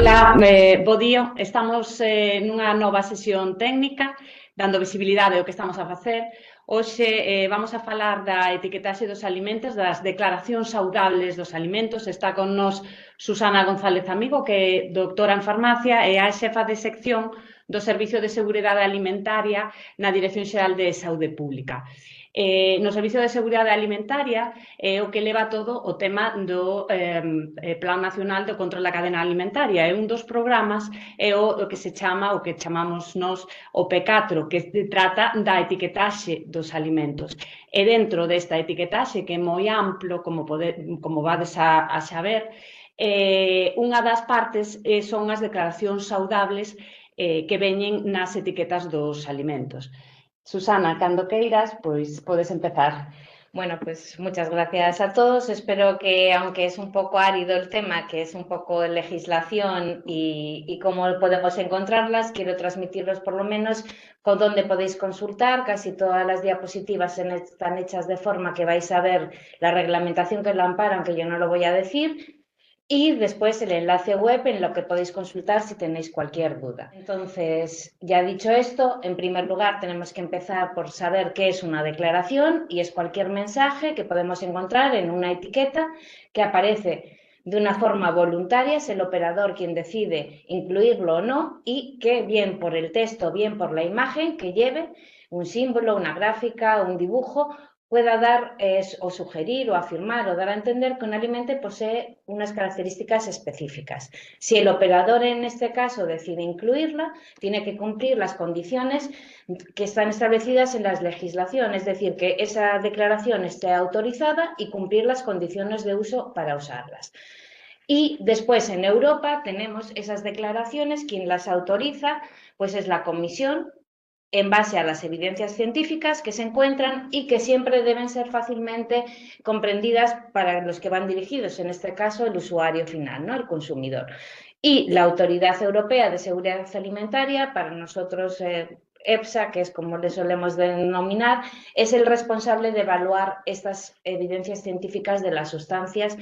Ola, bo día. Estamos nunha nova sesión técnica, dando visibilidade ao que estamos a facer. Hoxe vamos a falar da etiquetaxe dos alimentos, das declaracións saudables dos alimentos. Está con nós Susana González Amigo, que é doutora en farmacia e a xefa de sección do Servicio de Seguridade Alimentaria na Dirección Xeral de Saúde Pública. No Servicio de Seguridade Alimentaria é o que leva todo o tema do Plan Nacional de Control da Cadena Alimentaria. É un dos programas, é o que se chama, o que chamamos nós o P4, que trata da etiquetaxe dos alimentos. E dentro desta etiquetaxe, que é moi amplo, como vades a saber, unha das partes son as declaracións saudables que veñen nas etiquetas dos alimentos. Susana, cando queiras, pois podes empezar. Bueno, pues muchas gracias a todos. Espero que, aunque es un poco árido el tema, que es un poco legislación y cómo podemos encontrarlas, quiero transmitirlos por lo menos con dónde podéis consultar. Casi todas las diapositivas están hechas de forma que vais a ver la reglamentación que lo ampara, aunque yo no lo voy a decir. Y después el enlace web en lo que podéis consultar si tenéis cualquier duda. Entonces, ya dicho esto, en primer lugar tenemos que empezar por saber qué es una declaración, y es cualquier mensaje que podemos encontrar en una etiqueta que aparece de una forma voluntaria. Es el operador quien decide incluirlo o no, y que bien por el texto, bien por la imagen que lleve, un símbolo, una gráfica, un dibujo, pueda dar o sugerir o afirmar o dar a entender que un alimento posee unas características específicas. Si el operador en este caso decide incluirla, tiene que cumplir las condiciones que están establecidas en la legislación, es decir, que esa declaración esté autorizada y cumplir las condiciones de uso para usarlas. Y después en Europa tenemos esas declaraciones. Quien las autoriza pues es la Comisión, en base a las evidencias científicas que se encuentran y que siempre deben ser fácilmente comprendidas para los que van dirigidos, en este caso el usuario final, ¿no? El consumidor. Y la Autoridad Europea de Seguridad Alimentaria, para nosotros EFSA, que es como le solemos denominar, es el responsable de evaluar estas evidencias científicas de las sustancias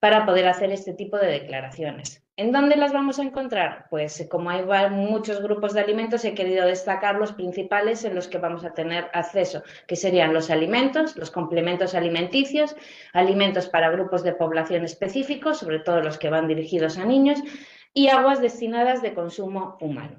para poder hacer este tipo de declaraciones. ¿En dónde las vamos a encontrar? Pues como hay muchos grupos de alimentos, he querido destacar los principales en los que vamos a tener acceso, que serían los alimentos, los complementos alimenticios, alimentos para grupos de población específicos, sobre todo los que van dirigidos a niños, y aguas destinadas de consumo humano.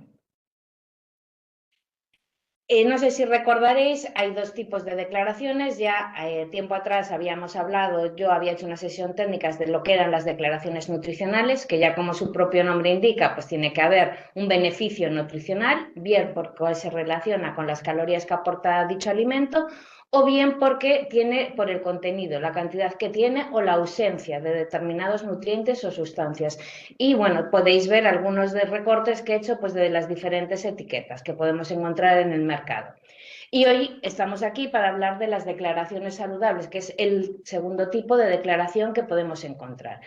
No sé si recordaréis, hay dos tipos de declaraciones. Ya tiempo atrás habíamos hablado, yo había hecho una sesión técnica de lo que eran las declaraciones nutricionales, que ya como su propio nombre indica, pues tiene que haber un beneficio nutricional, bien porque se relaciona con las calorías que aporta dicho alimento, o bien porque tiene por el contenido, la cantidad que tiene o la ausencia de determinados nutrientes o sustancias. Y bueno, podéis ver algunos de recortes que he hecho pues de las diferentes etiquetas que podemos encontrar en el mercado. Y hoy estamos aquí para hablar de las declaraciones saludables, que es el segundo tipo de declaración que podemos encontrar.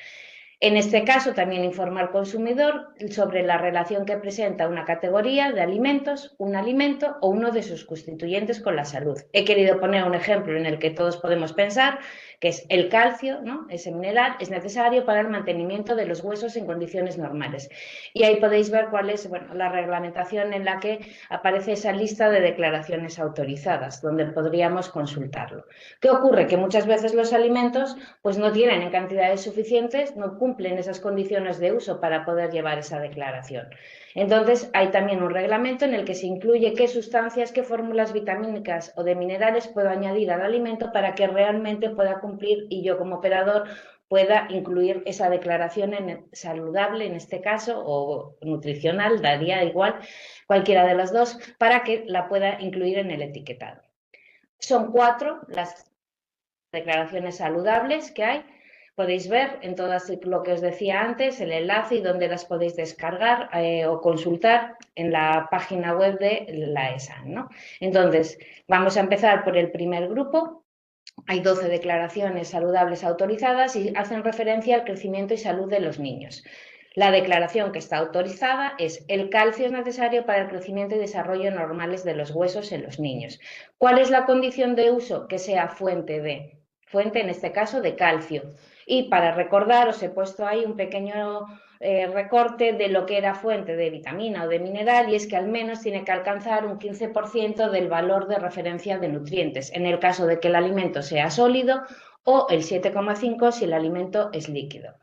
En este caso, también informa al consumidor sobre la relación que presenta una categoría de alimentos, un alimento o uno de sus constituyentes con la salud. He querido poner un ejemplo en el que todos podemos pensar, que es el calcio, ¿no? Ese mineral es necesario para el mantenimiento de los huesos en condiciones normales. Y ahí podéis ver cuál es, bueno, la reglamentación en la que aparece esa lista de declaraciones autorizadas, donde podríamos consultarlo. ¿Qué ocurre? Que muchas veces los alimentos pues no tienen en cantidades suficientes, no cumplen esas condiciones de uso para poder llevar esa declaración. Entonces, hay también un reglamento en el que se incluye qué sustancias, qué fórmulas vitamínicas o de minerales puedo añadir al alimento para que realmente pueda cumplir y yo como operador pueda incluir esa declaración saludable, en este caso, o nutricional, daría igual, cualquiera de las dos, para que la pueda incluir en el etiquetado. Son 4 las declaraciones saludables que hay. Podéis ver en todas lo que os decía antes, el enlace y donde las podéis descargar o consultar en la página web de la ESA, ¿no? Entonces, vamos a empezar por el primer grupo. Hay 12 declaraciones saludables autorizadas y hacen referencia al crecimiento y salud de los niños. La declaración que está autorizada es: el calcio es necesario para el crecimiento y desarrollo normales de los huesos en los niños. ¿Cuál es la condición de uso? Que sea fuente en este caso, de calcio. Y para recordar, os he puesto ahí un pequeño recorte de lo que era fuente de vitamina o de mineral, y es que al menos tiene que alcanzar un 15% del valor de referencia de nutrientes, en el caso de que el alimento sea sólido, o el 7,5 si el alimento es líquido.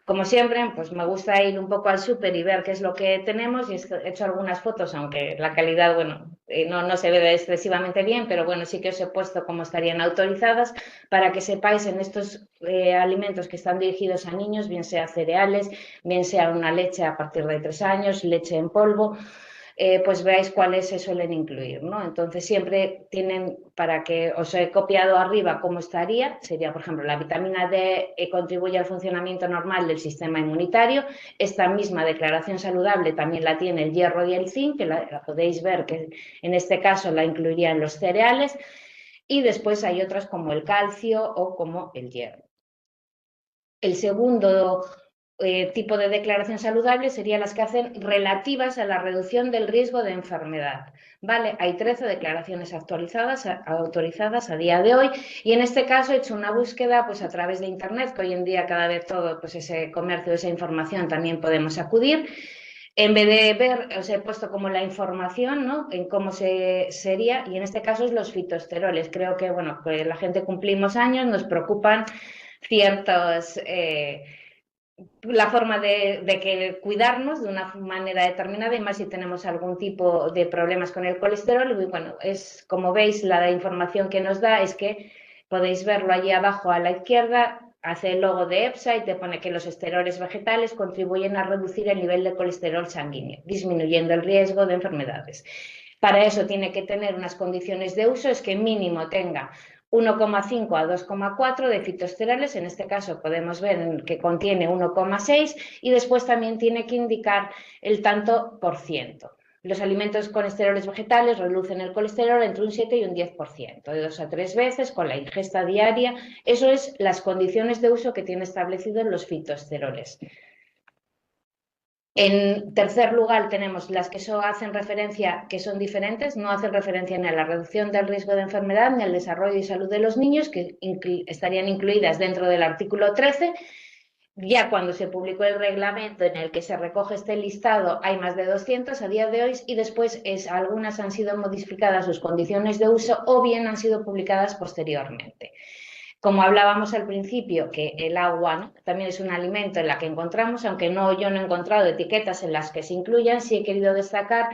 Como siempre, pues me gusta ir un poco al súper y ver qué es lo que tenemos, y he hecho algunas fotos, aunque la calidad, bueno, no se ve excesivamente bien, pero bueno, sí que os he puesto cómo estarían autorizadas para que sepáis en estos alimentos que están dirigidos a niños, bien sea cereales, bien sea una leche a partir de 3 años, leche en polvo, pues veáis cuáles se suelen incluir, ¿no? Entonces siempre tienen, para que os he copiado arriba cómo estaría, sería por ejemplo la vitamina D contribuye al funcionamiento normal del sistema inmunitario. Esta misma declaración saludable también la tiene el hierro y el zinc, que la podéis ver que en este caso la incluiría en los cereales, y después hay otras como el calcio o como el hierro. El segundo tipo de declaración saludable serían las que hacen relativas a la reducción del riesgo de enfermedad. ¿Vale? Hay 13 declaraciones autorizadas a día de hoy, y en este caso he hecho una búsqueda pues a través de internet, que hoy en día cada vez todo pues ese comercio, esa información también podemos acudir. En vez de ver, os he puesto como la información, ¿no? En cómo sería, y en este caso es los fitoesteroles. Creo que, bueno, que la gente cumplimos años, nos preocupan ciertos la forma de que cuidarnos de una manera determinada, y más si tenemos algún tipo de problemas con el colesterol. Y bueno, es como veis, la información que nos da es que podéis verlo allí abajo a la izquierda, hace el logo de EFSA y te pone que los esteroles vegetales contribuyen a reducir el nivel de colesterol sanguíneo, disminuyendo el riesgo de enfermedades. Para eso tiene que tener unas condiciones de uso, es que mínimo tenga 1,5 a 2,4 de fitoesteroles, en este caso podemos ver que contiene 1,6, y después también tiene que indicar el tanto por ciento. Los alimentos con esteroles vegetales reducen el colesterol entre un 7 y un 10%, de 2 a 3 veces con la ingesta diaria. Eso es las condiciones de uso que tiene establecido los fitoesteroles. En tercer lugar tenemos las que hacen referencia, que son diferentes, no hacen referencia ni a la reducción del riesgo de enfermedad ni al desarrollo y salud de los niños, que estarían incluidas dentro del artículo 13. Ya cuando se publicó el reglamento en el que se recoge este listado, hay más de 200 a día de hoy, y después algunas han sido modificadas sus condiciones de uso o bien han sido publicadas posteriormente. Como hablábamos al principio, que el agua, ¿no?, también es un alimento en la que encontramos, aunque yo no he encontrado etiquetas en las que se incluyan, sí he querido destacar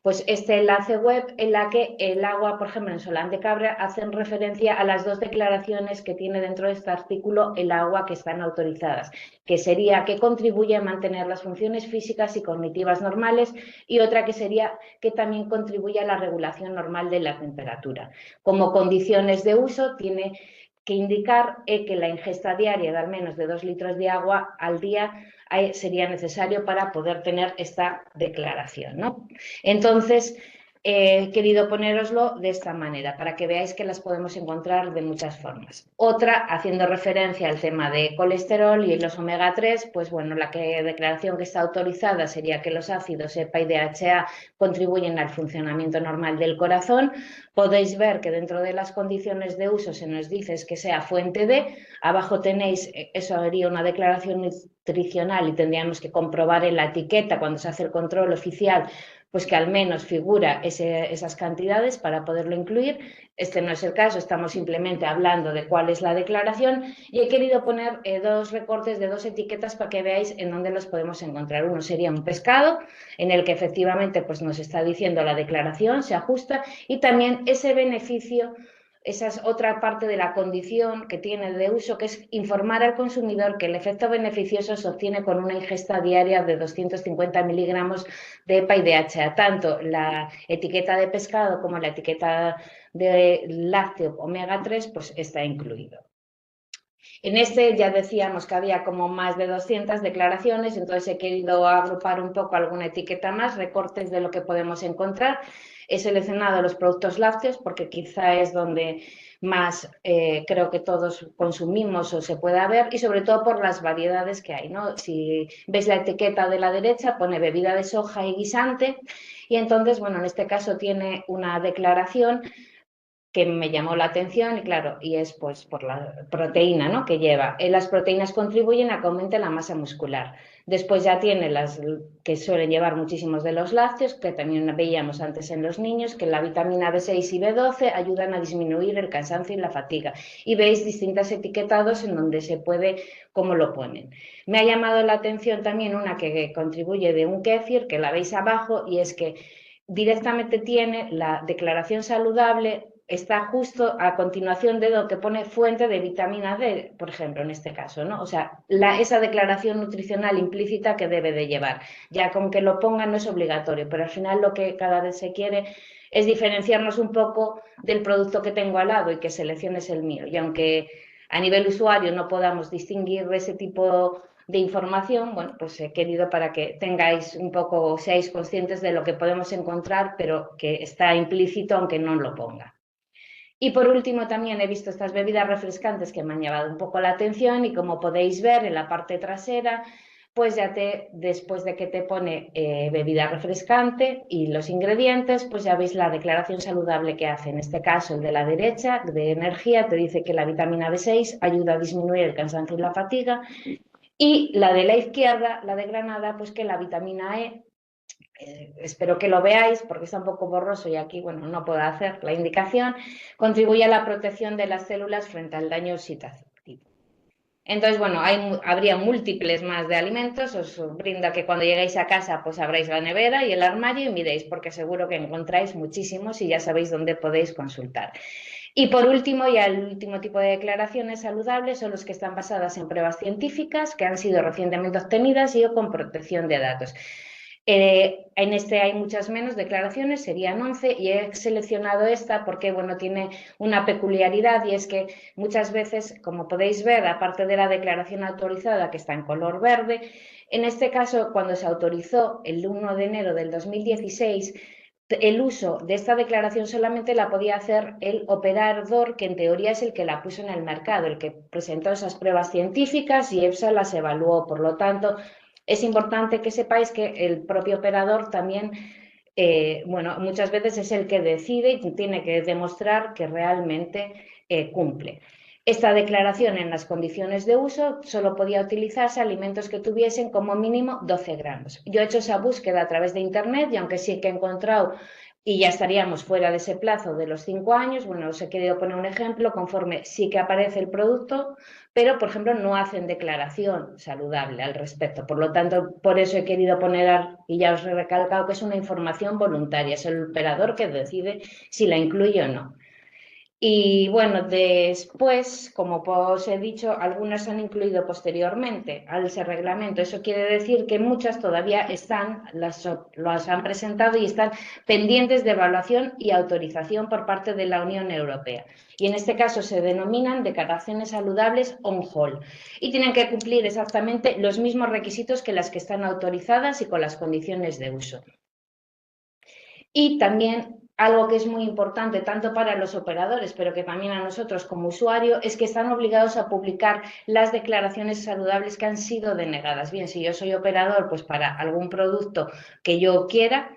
pues este enlace web en la que el agua, por ejemplo, en Solán de Cabra, hacen referencia a las dos declaraciones que tiene dentro de este artículo el agua que están autorizadas, que sería que contribuye a mantener las funciones físicas y cognitivas normales, y otra que sería que también contribuye a la regulación normal de la temperatura. Como condiciones de uso tiene que indicar que la ingesta diaria de al menos de 2 litros de agua al día sería necesario para poder tener esta declaración, ¿no? Entonces, he querido ponéroslo de esta manera para que veáis que las podemos encontrar de muchas formas. Otra, haciendo referencia al tema de colesterol y los omega 3, pues bueno, la declaración que está autorizada sería que los ácidos EPA y DHA contribuyen al funcionamiento normal del corazón. Podéis ver que dentro de las condiciones de uso se nos dice que sea fuente de. Abajo tenéis, eso haría una declaración nutricional y tendríamos que comprobar en la etiqueta cuando se hace el control oficial, pues que al menos figura esas cantidades para poderlo incluir. Este no es el caso, estamos simplemente hablando de cuál es la declaración, y he querido poner dos recortes de dos etiquetas para que veáis en dónde los podemos encontrar. Uno sería un pescado, en el que efectivamente pues nos está diciendo la declaración, se ajusta, y también ese beneficio. Esa es otra parte de la condición que tiene de uso, que es informar al consumidor que el efecto beneficioso se obtiene con una ingesta diaria de 250 miligramos de EPA y DHA. Tanto la etiqueta de pescado como la etiqueta de lácteo omega 3 pues está incluido. En este ya decíamos que había como más de 200 declaraciones, entonces he querido agrupar un poco alguna etiqueta más, recortes de lo que podemos encontrar. He seleccionado los productos lácteos porque quizá es donde más creo que todos consumimos o se pueda ver, y sobre todo por las variedades que hay, ¿no? Si veis la etiqueta de la derecha pone bebida de soja y guisante, y entonces, bueno, en este caso tiene una declaración que me llamó la atención, y claro, y es pues por la proteína, ¿no?, que lleva. Las proteínas contribuyen a que aumente la masa muscular. Después ya tiene las que suelen llevar muchísimos de los lácteos, que también veíamos antes en los niños, que la vitamina B6 y B12 ayudan a disminuir el cansancio y la fatiga. Y veis distintos etiquetados en donde se puede, cómo lo ponen. Me ha llamado la atención también una que contribuye de un kéfir, que la veis abajo, y es que directamente tiene la declaración saludable, está justo a continuación de lo que pone fuente de vitamina D, por ejemplo, en este caso, ¿no? O sea, esa declaración nutricional implícita que debe de llevar. Ya con que lo pongan no es obligatorio, pero al final lo que cada vez se quiere es diferenciarnos un poco del producto que tengo al lado y que selecciones el mío. Y aunque a nivel usuario no podamos distinguir ese tipo de información, bueno, pues he querido para que tengáis un poco, seáis conscientes de lo que podemos encontrar, pero que está implícito aunque no lo ponga. Y por último también he visto estas bebidas refrescantes que me han llamado un poco la atención, y como podéis ver en la parte trasera, pues ya después de que te pone bebida refrescante y los ingredientes, pues ya veis la declaración saludable que hace. En este caso, el de la derecha, de energía, te dice que la vitamina B6 ayuda a disminuir el cansancio y la fatiga, y la de la izquierda, la de Granada, pues que la vitamina E, espero que lo veáis porque está un poco borroso y aquí, bueno, no puedo hacer la indicación, contribuye a la protección de las células frente al daño oxidativo. Entonces, bueno, habría múltiples más de alimentos. Os brinda que cuando lleguéis a casa pues abráis la nevera y el armario y miréis, porque seguro que encontráis muchísimos y ya sabéis dónde podéis consultar. Y por último, ya el último tipo de declaraciones saludables son los que están basadas en pruebas científicas que han sido recientemente obtenidas y o con protección de datos. En este hay muchas menos declaraciones, serían 11, y he seleccionado esta porque, bueno, tiene una peculiaridad, y es que muchas veces, como podéis ver, aparte de la declaración autorizada que está en color verde, en este caso, cuando se autorizó el 1 de enero del 2016, el uso de esta declaración solamente la podía hacer el operador que en teoría es el que la puso en el mercado, el que presentó esas pruebas científicas y EFSA las evaluó. Por lo tanto, es importante que sepáis que el propio operador también, bueno, muchas veces es el que decide y tiene que demostrar que realmente cumple. Esta declaración, en las condiciones de uso, solo podía utilizarse alimentos que tuviesen como mínimo 12 gramos. Yo he hecho esa búsqueda a través de internet y aunque sí que he encontrado, y ya estaríamos fuera de ese plazo de los 5 años, bueno, os he querido poner un ejemplo conforme sí que aparece el producto, pero, por ejemplo, no hacen declaración saludable al respecto. Por lo tanto, por eso he querido poner, y ya os he recalcado, que es una información voluntaria, es el operador que decide si la incluye o no. Y bueno, después, como os he dicho, algunas se han incluido posteriormente al ese reglamento. Eso quiere decir que muchas todavía están, las han presentado y están pendientes de evaluación y autorización por parte de la Unión Europea. Y en este caso se denominan declaraciones saludables on-hold y tienen que cumplir exactamente los mismos requisitos que las que están autorizadas y con las condiciones de uso. Y también algo que es muy importante tanto para los operadores, pero que también a nosotros como usuario, es que están obligados a publicar las declaraciones saludables que han sido denegadas. Bien, si yo soy operador, pues para algún producto que yo quiera,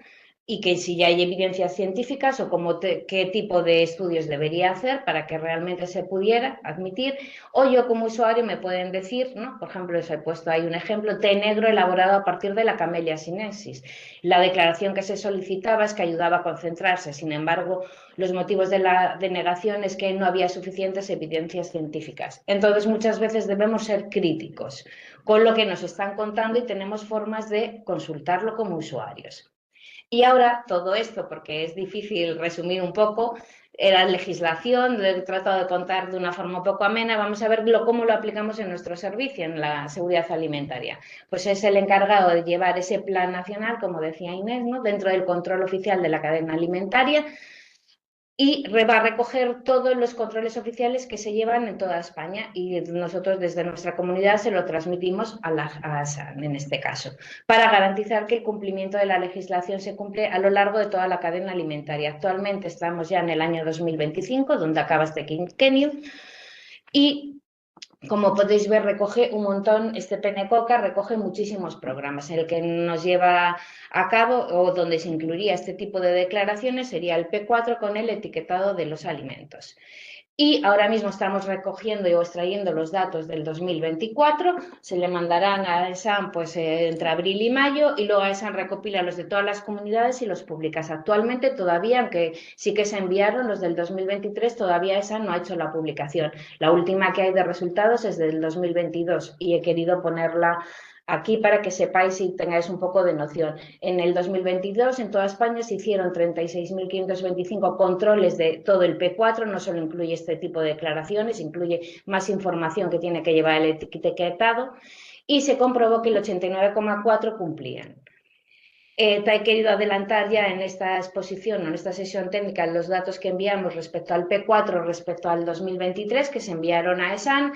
y que si ya hay evidencias científicas o qué tipo de estudios debería hacer para que realmente se pudiera admitir, o yo como usuario me pueden decir, ¿no? Por ejemplo, os he puesto ahí un ejemplo, té negro elaborado a partir de la Camellia sinensis. La declaración que se solicitaba es que ayudaba a concentrarse, sin embargo, los motivos de la denegación es que no había suficientes evidencias científicas. Entonces, muchas veces debemos ser críticos con lo que nos están contando y tenemos formas de consultarlo como usuarios. Y ahora todo esto, porque es difícil resumir un poco, la legislación, lo he tratado de contar de una forma un poco amena, vamos a ver cómo lo aplicamos en nuestro servicio, en la seguridad alimentaria. Pues es el encargado de llevar ese plan nacional, como decía Inés, ¿no?, dentro del control oficial de la cadena alimentaria, y va a recoger todos los controles oficiales que se llevan en toda España, y nosotros desde nuestra comunidad se lo transmitimos a ASAN, en este caso, para garantizar que el cumplimiento de la legislación se cumple a lo largo de toda la cadena alimentaria. Actualmente estamos ya en el año 2025, donde acaba este quinquenio, y como podéis ver, recoge un montón, este PNCOCA recoge muchísimos programas. El que nos lleva a cabo o donde se incluiría este tipo de declaraciones sería el P4 con el etiquetado de los alimentos. Y ahora mismo estamos recogiendo o extrayendo los datos del 2024, se le mandarán a ESAN pues, entre abril y mayo, y luego ESAN recopila los de todas las comunidades y los publica. Actualmente todavía, aunque sí que se enviaron los del 2023, todavía ESAN no ha hecho la publicación. La última que hay de resultados es del 2022 y he querido ponerla aquí para que sepáis y tengáis un poco de noción. En el 2022 en toda España se hicieron 36.525 controles de todo el P4, no solo incluye este tipo de declaraciones, incluye más información que tiene que llevar el etiquetado, y se comprobó que el 89,4% cumplían. Te he querido adelantar ya en esta exposición o en esta sesión técnica los datos que enviamos respecto al P4, respecto al 2023, que se enviaron a ESAN,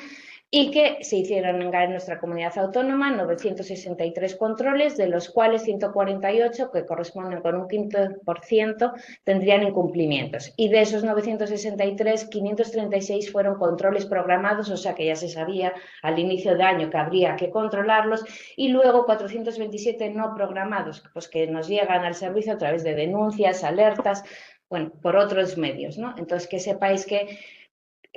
y que se hicieron en nuestra comunidad autónoma 963 controles, de los cuales 148, que corresponden con un 15%, tendrían incumplimientos. Y de esos 963, 536 fueron controles programados, o sea que ya se sabía al inicio de año que habría que controlarlos, y luego 427 no programados, pues que nos llegan al servicio a través de denuncias, alertas, bueno, por otros medios, ¿no? Entonces, que sepáis que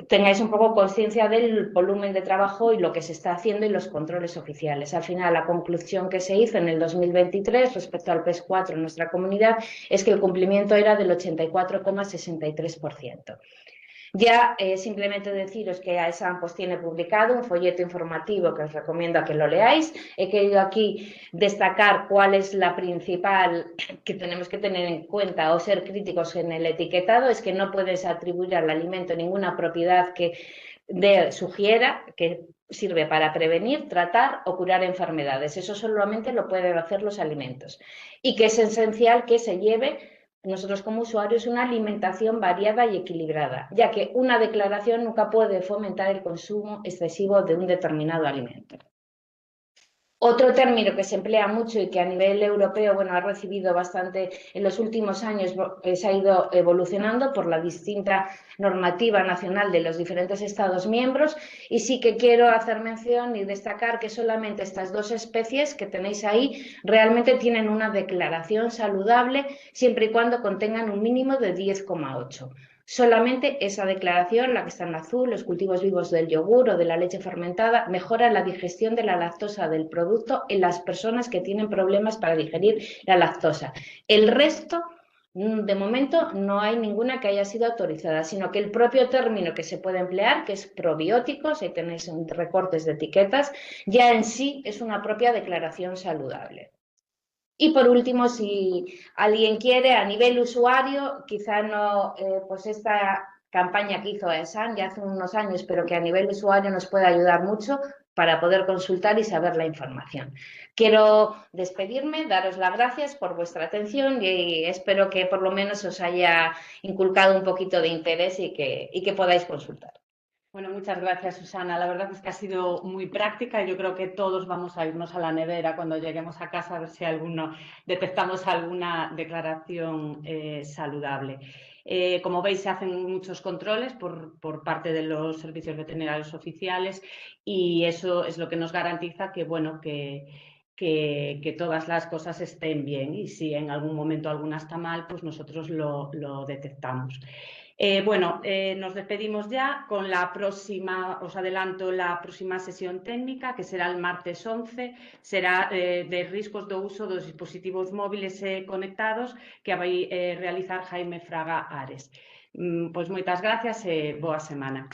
tengáis un poco conciencia del volumen de trabajo y lo que se está haciendo y los controles oficiales. Al final, la conclusión que se hizo en el 2023 respecto al PES4 en nuestra comunidad es que el cumplimiento era del 84,63%. Ya simplemente deciros que AESAN pues, tiene publicado un folleto informativo que os recomiendo a que lo leáis. He querido aquí destacar cuál es la principal que tenemos que tener en cuenta o ser críticos en el etiquetado, es que no puedes atribuir al alimento ninguna propiedad que sugiera que sirve para prevenir, tratar o curar enfermedades. Eso solamente lo pueden hacer los alimentos. Y que es esencial que se lleve nosotros como usuarios una alimentación variada y equilibrada, ya que una declaración nunca puede fomentar el consumo excesivo de un determinado alimento. Otro término que se emplea mucho y que a nivel europeo ha recibido bastante en los últimos años, se ha ido evolucionando por la distinta normativa nacional de los diferentes Estados miembros, y sí que quiero hacer mención y destacar que solamente estas dos especies que tenéis ahí realmente tienen una declaración saludable siempre y cuando contengan un mínimo de 10,8. Solamente esa declaración, la que está en azul, los cultivos vivos del yogur o de la leche fermentada, mejora la digestión de la lactosa del producto en las personas que tienen problemas para digerir la lactosa. El resto, de momento, no hay ninguna que haya sido autorizada, sino que el propio término que se puede emplear, que es probióticos, ahí tenéis recortes de etiquetas, ya en sí es una propia declaración saludable. Y por último, si alguien quiere, a nivel usuario, quizá no, pues esta campaña que hizo ESAN ya hace unos años, pero que a nivel usuario nos puede ayudar mucho para poder consultar y saber la información. Quiero despedirme, daros las gracias por vuestra atención y espero que por lo menos os haya inculcado un poquito de interés y que podáis consultar. Bueno, muchas gracias, Susana. La verdad es que ha sido muy práctica y yo creo que todos vamos a irnos a la nevera cuando lleguemos a casa a ver si detectamos alguna declaración saludable. Como veis, se hacen muchos controles por parte de los servicios veterinarios oficiales y eso es lo que nos garantiza que todas las cosas estén bien, y si en algún momento alguna está mal, pues nosotros lo detectamos. Nos despedimos ya con la próxima, os adelanto la próxima sesión técnica, que será el martes 11, será de riscos do uso dos dispositivos móviles conectados, que vai realizar Jaime Fraga Ares. Pois moitas gracias e boa semana.